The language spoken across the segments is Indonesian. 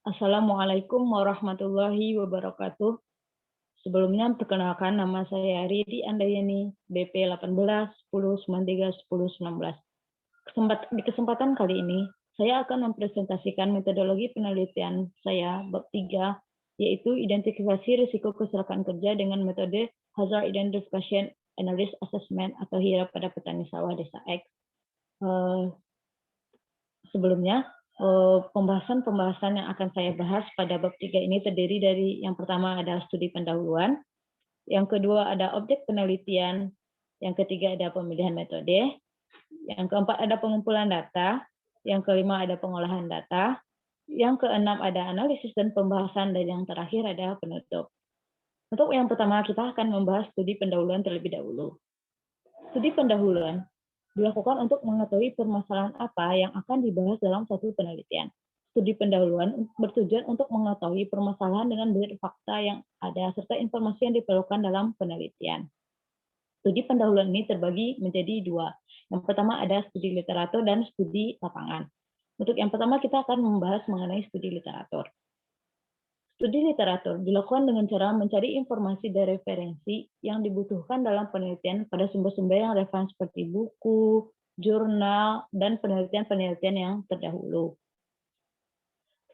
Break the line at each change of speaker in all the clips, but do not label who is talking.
Assalamualaikum warahmatullahi wabarakatuh. Sebelumnya perkenalkan nama saya Ridi Andayani, BP 18 10 93 10 19. Di kesempatan kali ini, saya akan mempresentasikan metodologi penelitian saya bab 3, yaitu identifikasi risiko kecelakaan kerja dengan metode Hazard Identification and Risk Assessment atau HIRA pada petani sawah desa X. Sebelumnya, pembahasan yang akan saya bahas pada bab 3 ini terdiri dari yang pertama adalah studi pendahuluan, yang kedua ada objek penelitian, yang ketiga ada pemilihan metode, yang keempat ada pengumpulan data, yang kelima ada pengolahan data, yang keenam ada analisis dan pembahasan, dan yang terakhir ada penutup. Untuk yang pertama, kita akan membahas studi pendahuluan terlebih dahulu. Studi pendahuluan dilakukan untuk mengetahui permasalahan apa yang akan dibahas dalam suatu penelitian. Studi pendahuluan bertujuan untuk mengetahui permasalahan dengan melihat fakta yang ada serta informasi yang diperlukan dalam penelitian. Studi pendahuluan ini terbagi menjadi dua. Yang pertama ada studi literatur dan studi lapangan. Untuk yang pertama kita akan membahas mengenai studi literatur. Studi literatur dilakukan dengan cara mencari informasi dan referensi yang dibutuhkan dalam penelitian pada sumber-sumber yang relevan seperti buku, jurnal, dan penelitian-penelitian yang terdahulu.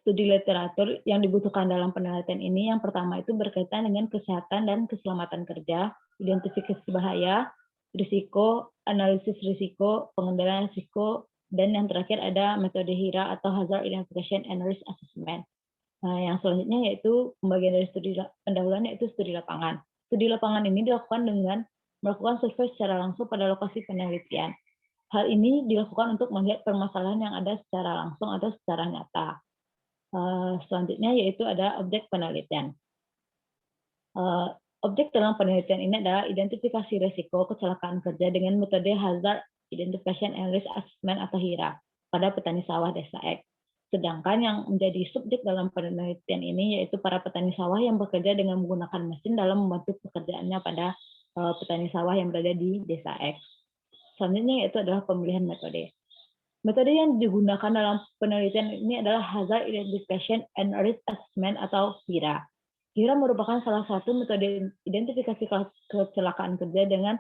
Studi literatur yang dibutuhkan dalam penelitian ini yang pertama itu berkaitan dengan kesehatan dan keselamatan kerja, identifikasi bahaya, risiko, analisis risiko, pengendalian risiko, dan yang terakhir ada metode HIRA atau Hazard Identification and Risk Assessment. Nah, yang selanjutnya yaitu pembagian dari studi pendahuluan yaitu studi lapangan. Studi lapangan ini dilakukan dengan melakukan survei secara langsung pada lokasi penelitian. Hal ini dilakukan untuk melihat permasalahan yang ada secara langsung atau secara nyata. Selanjutnya yaitu ada objek penelitian. Objek dalam penelitian ini adalah identifikasi risiko kecelakaan kerja dengan metode Hazard Identification and Risk Assessment atau HIRA pada petani sawah desa X. Sedangkan yang menjadi subjek dalam penelitian ini yaitu para petani sawah yang bekerja dengan menggunakan mesin dalam membantu pekerjaannya pada petani sawah yang berada di desa X. Selanjutnya yaitu adalah pemilihan metode. Metode yang digunakan dalam penelitian ini adalah Hazard Identification and Risk Assessment atau HIRA. HIRA merupakan salah satu metode identifikasi kecelakaan kerja dengan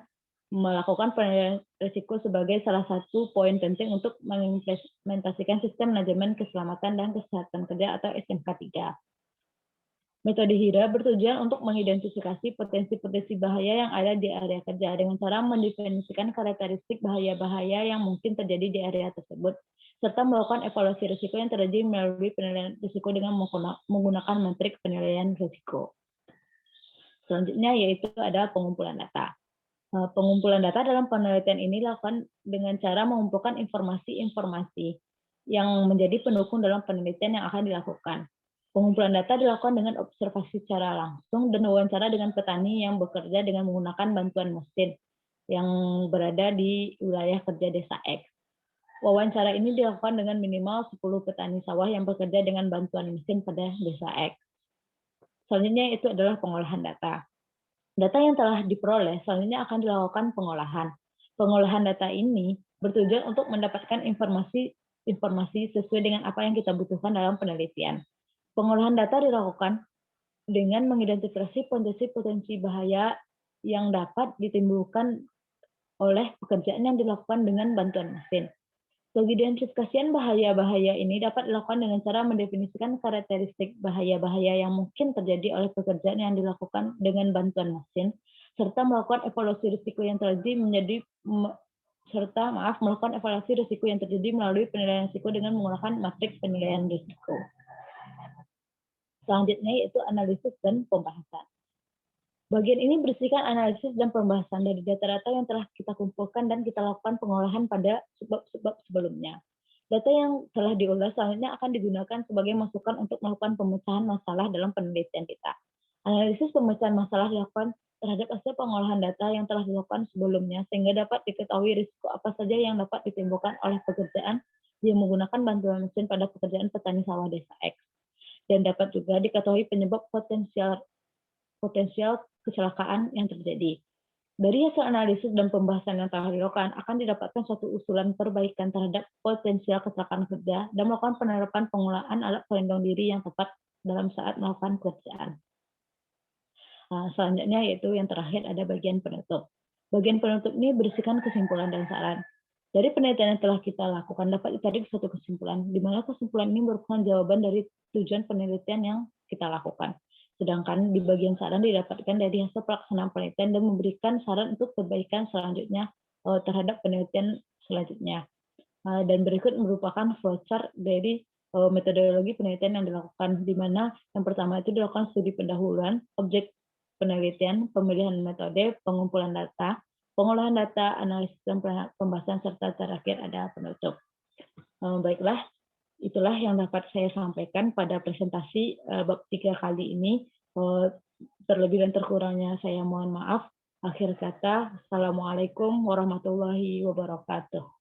melakukan penilaian risiko sebagai salah satu poin penting untuk mengimplementasikan sistem manajemen keselamatan dan kesehatan kerja atau SMK 3. Metode HIRA bertujuan untuk mengidentifikasi potensi-potensi bahaya yang ada di area kerja dengan cara mendefinisikan karakteristik bahaya-bahaya yang mungkin terjadi di area tersebut, serta melakukan evaluasi risiko yang terjadi melalui penilaian risiko dengan menggunakan metrik penilaian risiko. Selanjutnya yaitu ada pengumpulan data. Pengumpulan data dalam penelitian ini dilakukan dengan cara mengumpulkan informasi-informasi yang menjadi pendukung dalam penelitian yang akan dilakukan. Pengumpulan data dilakukan dengan observasi secara langsung dan wawancara dengan petani yang bekerja dengan menggunakan bantuan mesin yang berada di wilayah kerja desa X. Wawancara ini dilakukan dengan minimal 10 petani sawah yang bekerja dengan bantuan mesin pada desa X. Selanjutnya itu adalah pengolahan data. Data yang telah diperoleh selanjutnya akan dilakukan pengolahan. Pengolahan data ini bertujuan untuk mendapatkan informasi sesuai dengan apa yang kita butuhkan dalam penelitian. Pengolahan data dilakukan dengan mengidentifikasi potensi-potensi bahaya yang dapat ditimbulkan oleh pekerjaan yang dilakukan dengan bantuan mesin. Pengidentifikasian bahaya-bahaya ini dapat dilakukan dengan cara mendefinisikan karakteristik bahaya-bahaya yang mungkin terjadi oleh pekerjaan yang dilakukan dengan bantuan mesin, serta melakukan evaluasi risiko yang terjadi melalui penilaian risiko dengan menggunakan matriks penilaian risiko. Selanjutnya yaitu analisis dan pembahasan. Bagian ini berisikan analisis dan pembahasan dari data-data yang telah kita kumpulkan dan kita lakukan pengolahan pada sebab-sebab sebelumnya. Data yang telah diolah selanjutnya akan digunakan sebagai masukan untuk melakukan pemecahan masalah dalam penelitian kita. Analisis pemecahan masalah dilakukan terhadap hasil pengolahan data yang telah dilakukan sebelumnya, sehingga dapat diketahui risiko apa saja yang dapat ditimbulkan oleh pekerjaan yang menggunakan bantuan mesin pada pekerjaan petani sawah desa X. Dan dapat juga diketahui penyebab potensial kecelakaan yang terjadi. Dari hasil analisis dan pembahasan yang telah dilakukan, akan didapatkan suatu usulan perbaikan terhadap potensial kecelakaan kerja dan melakukan penerapan penggunaan alat pelindung diri yang tepat dalam saat melakukan pekerjaan. Selanjutnya yaitu yang terakhir ada bagian penutup. Bagian penutup ini berisikan kesimpulan dan saran. Dari penelitian yang telah kita lakukan dapat ditarik suatu kesimpulan, di mana kesimpulan ini merupakan jawaban dari tujuan penelitian yang kita lakukan. Sedangkan di bagian saran didapatkan dari hasil pelaksanaan penelitian dan memberikan saran untuk perbaikan selanjutnya terhadap penelitian selanjutnya. Dan berikut merupakan flowchart dari metodologi penelitian yang dilakukan, di mana yang pertama itu dilakukan studi pendahuluan, objek penelitian, pemilihan metode, pengumpulan data, pengolahan data, analisis dan pembahasan, serta terakhir ada penutup. Baiklah, itulah yang dapat saya sampaikan pada presentasi bab 3 kali ini. Terlebih dan terkurangnya saya mohon maaf. Akhir kata, Assalamualaikum warahmatullahi wabarakatuh.